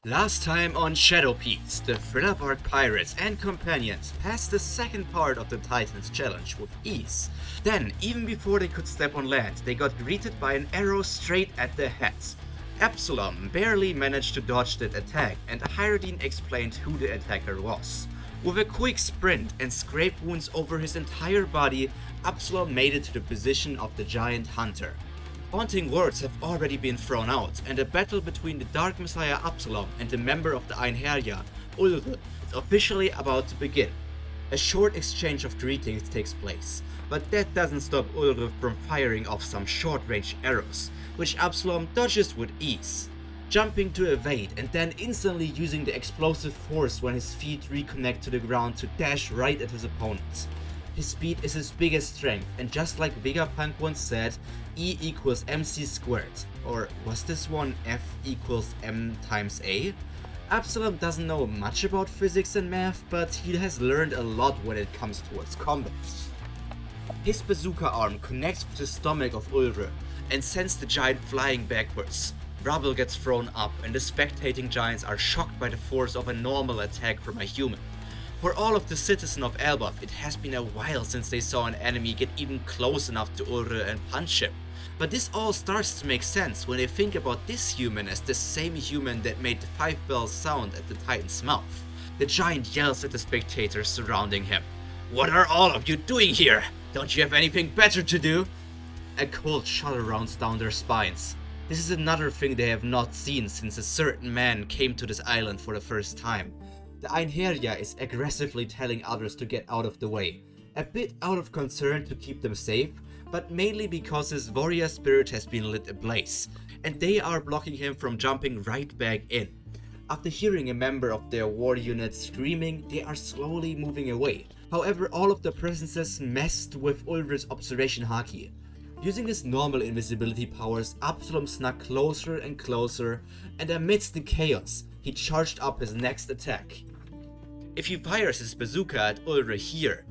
Last time on Shadow Peaks, the Strawhat Pirates and companions passed the second part of the Titans challenge with ease. Then, even before they could step on land, they got greeted by an arrow straight at their heads. Absalom barely managed to dodge that attack, and Hyrodine explained who the attacker was. With a quick sprint and scrape wounds over his entire body, Absalom made it to the position of the giant hunter. Haunting words have already been thrown out, and a battle between the Dark Messiah Absalom and the member of the Einherjar, Ulrich, is officially about to begin. A short exchange of greetings takes place, but that doesn't stop Ulrich from firing off some short-range arrows, which Absalom dodges with ease, jumping to evade and then instantly using the explosive force when his feet reconnect to the ground to dash right at his opponents. His speed is his biggest strength, and just like Vegapunk once said, E equals MC squared, or was this one F equals M times A? Absalom doesn't know much about physics and math, but he has learned a lot when it comes towards combat. His bazooka arm connects with the stomach of Ulrich and sends the giant flying backwards. Rubble gets thrown up, and the spectating giants are shocked by the force of a normal attack from a human. For all of the citizens of Elbaf, it has been a while since they saw an enemy get even close enough to Ulrich and punch him. But this all starts to make sense when they think about this human as the same human that made the 5-bell sound at the Titan's mouth. The giant yells at the spectators surrounding him. "What are all of you doing here? Don't you have anything better to do?" A cold shudder runs down their spines. This is another thing they have not seen since a certain man came to this island for the first time. The Einherjar is aggressively telling others to get out of the way, a bit out of concern to keep them safe, but mainly because his warrior spirit has been lit ablaze, and they are blocking him from jumping right back in. After hearing a member of their war unit screaming, they are slowly moving away. However, all of the presences messed with Ulrich's observation haki. Using his normal invisibility powers, Absalom snuck closer and closer, and amidst the chaos, he charged up his next attack. If he fires his bazooka at Ulrich here,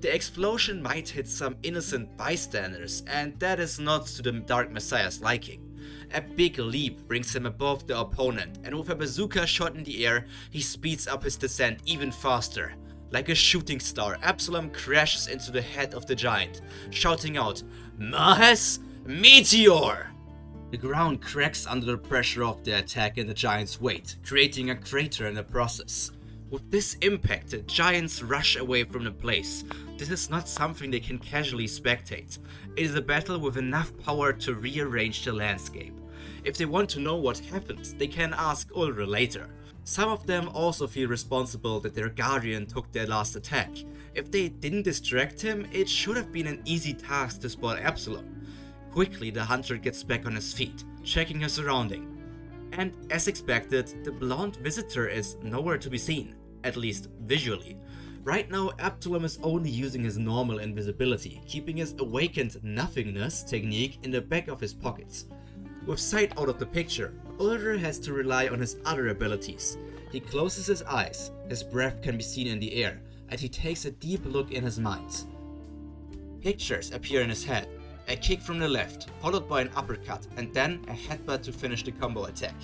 the explosion might hit some innocent bystanders, and that is not to the Dark Messiah's liking. A big leap brings him above the opponent, and with a bazooka shot in the air, he speeds up his descent even faster. Like a shooting star, Absalom crashes into the head of the giant, shouting out, "Mahes Meteor!" The ground cracks under the pressure of the attack and the giant's weight, creating a crater in the process. With this impact, the giants rush away from the place. This is not something they can casually spectate. It is a battle with enough power to rearrange the landscape. If they want to know what happened, they can ask Ulrich later. Some of them also feel responsible that their guardian took their last attack. If they didn't distract him, it should have been an easy task to spot Absalom. Quickly, the hunter gets back on his feet, checking his surrounding. And as expected, the blonde visitor is nowhere to be seen, at least visually. Right now, Absalom is only using his normal invisibility, keeping his awakened nothingness technique in the back of his pockets. With sight out of the picture, Ulrich has to rely on his other abilities. He closes his eyes, his breath can be seen in the air, and he takes a deep look in his mind. Pictures appear in his head. A kick from the left, followed by an uppercut, and then a headbutt to finish the combo attack.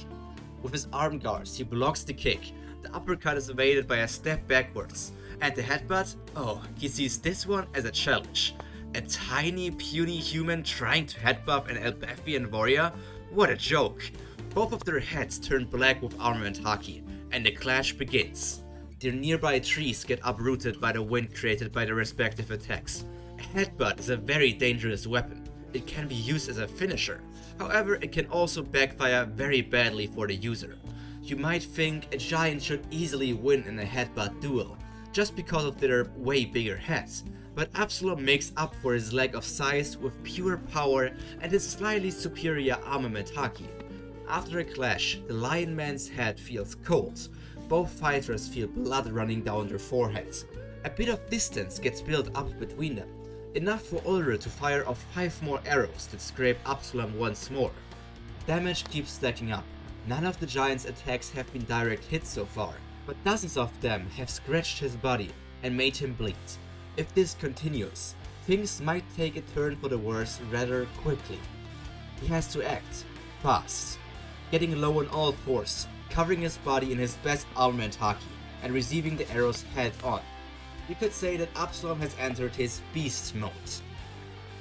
With his arm guards, he blocks the kick. The uppercut is evaded by a step backwards. And the headbutt? Oh, he sees this one as a challenge. A tiny, puny human trying to headbutt an Elbafian warrior? What a joke. Both of their heads turn black with armament haki, and the clash begins. The nearby trees get uprooted by the wind created by the respective attacks. A headbutt is a very dangerous weapon. It can be used as a finisher. However, it can also backfire very badly for the user. You might think a giant should easily win in a headbutt duel, just because of their way bigger heads, but Absalom makes up for his lack of size with pure power and his slightly superior armament haki. After a clash, the Lion Man's head feels cold. Both fighters feel blood running down their foreheads. A bit of distance gets built up between them, enough for Ulrich to fire off 5 more arrows that scrape Absalom once more. Damage keeps stacking up. None of the giant's attacks have been direct hits so far, but dozens of them have scratched his body and made him bleed. If this continues, things might take a turn for the worse rather quickly. He has to act fast. Getting low on all fours, covering his body in his best armament haki and receiving the arrows head on. You could say that Absalom has entered his beast mode.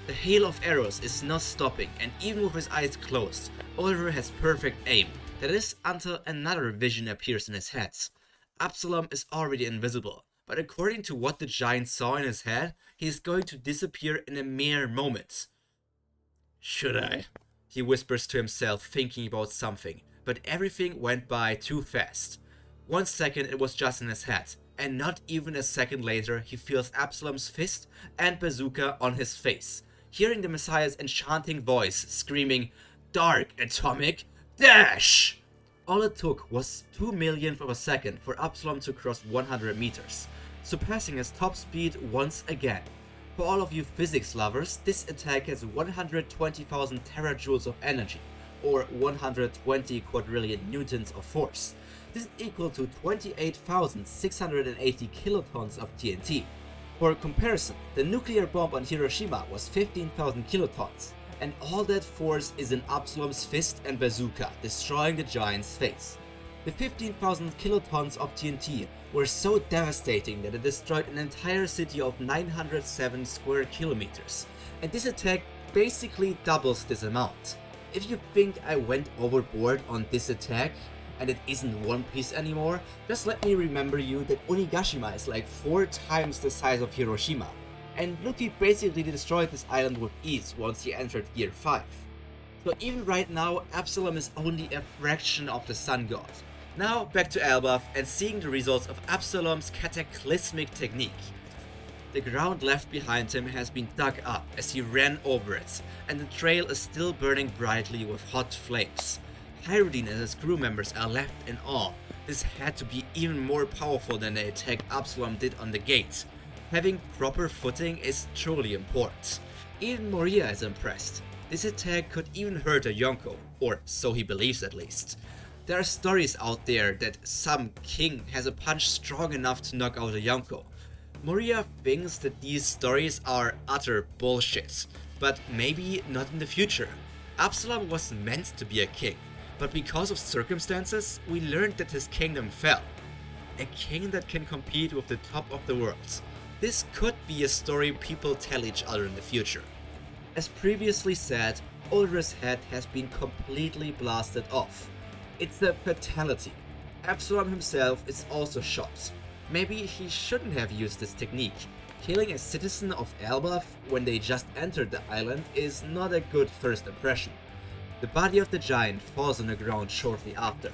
The hail of arrows is not stopping, and even with his eyes closed, Oliver has perfect aim, that is until another vision appears in his head. Absalom is already invisible, but according to what the giant saw in his head, he is going to disappear in a mere moment. Should I? He whispers to himself, thinking about something, but everything went by too fast. 1 second it was just in his head, and not even a second later he feels Absalom's fist and bazooka on his face, hearing the Messiah's enchanting voice screaming, "Dark Atomic Dash!" All it took was 2 millionth of a second for Absalom to cross 100 meters, surpassing his top speed once again. For all of you physics lovers, this attack has 120,000 terajoules of energy, or 120 quadrillion newtons of force. This is equal to 28,680 kilotons of TNT. For comparison, the nuclear bomb on Hiroshima was 15,000 kilotons, and all that force is in Absalom's fist and bazooka, destroying the giant's face. The 15,000 kilotons of TNT were so devastating that it destroyed an entire city of 907 square kilometers, and this attack basically doubles this amount. If you think I went overboard on this attack, and it isn't One Piece anymore, just let me remember you that Onigashima is like 4 times the size of Hiroshima, and Luffy basically destroyed this island with ease once he entered Gear 5. So even right now, Absalom is only a fraction of the Sun God. Now back to Elbaf and seeing the results of Absalom's cataclysmic technique. The ground left behind him has been dug up as he ran over it, and the trail is still burning brightly with hot flames. Pyrodine and his crew members are left in awe. This had to be even more powerful than the attack Absalom did on the gate. Having proper footing is truly important. Even Moria is impressed. This attack could even hurt a Yonko, or so he believes at least. There are stories out there that some king has a punch strong enough to knock out a Yonko. Moria thinks that these stories are utter bullshit, but maybe not in the future. Absalom was meant to be a king, but because of circumstances, we learned that his kingdom fell. A king that can compete with the top of the world. This could be a story people tell each other in the future. As previously said, Ulrich's head has been completely blasted off. It's a fatality. Absalom himself is also shot. Maybe he shouldn't have used this technique. Killing a citizen of Elbaf when they just entered the island is not a good first impression. The body of the giant falls on the ground shortly after.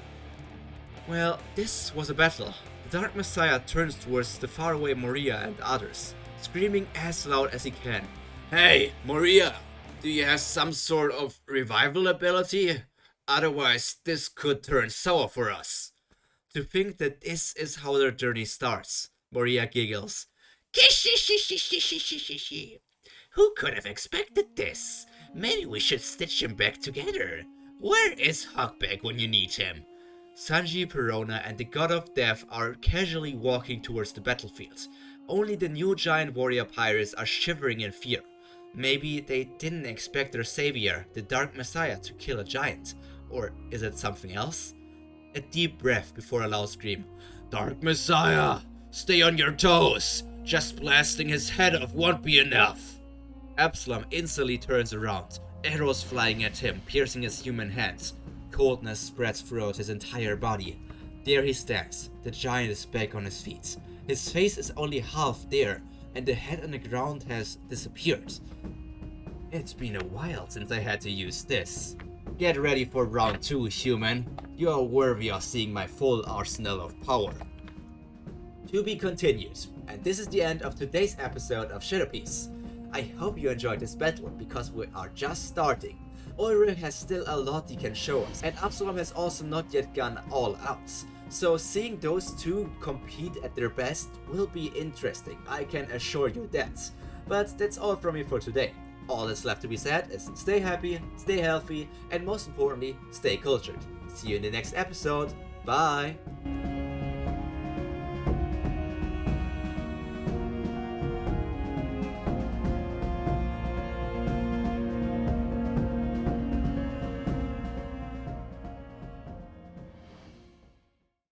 Well, this was a battle. The Dark Messiah turns towards the faraway Moria and others, screaming as loud as he can. "Hey, Moria! Do you have some sort of revival ability? Otherwise, this could turn sour for us." To think that this is how their journey starts, Moria giggles. "Who could have expected this? Maybe we should stitch him back together. Where is Hawkback when you need him?" Sanji, Perona and the God of Death are casually walking towards the battlefield. Only the new giant warrior pirates are shivering in fear. Maybe they didn't expect their savior, the Dark Messiah, to kill a giant. Or is it something else? A deep breath before a loud scream. "Dark Messiah, stay on your toes! Just blasting his head off won't be enough!" Absalom instantly turns around, arrows flying at him, piercing his human hands. Coldness spreads throughout his entire body. There he stands, the giant is back on his feet. His face is only half there, and the head on the ground has disappeared. It's been a while since I had to use this. Get ready for round 2, human. You are worthy of seeing my full arsenal of power. To be continued, and this is the end of today's episode of Shadow Piece. I hope you enjoyed this battle because we are just starting. Ulrich has still a lot he can show us, and Absalom has also not yet gone all out. So seeing those two compete at their best will be interesting, I can assure you that. But that's all from me for today. All that's left to be said is stay happy, stay healthy, and most importantly, stay cultured. See you in the next episode. Bye!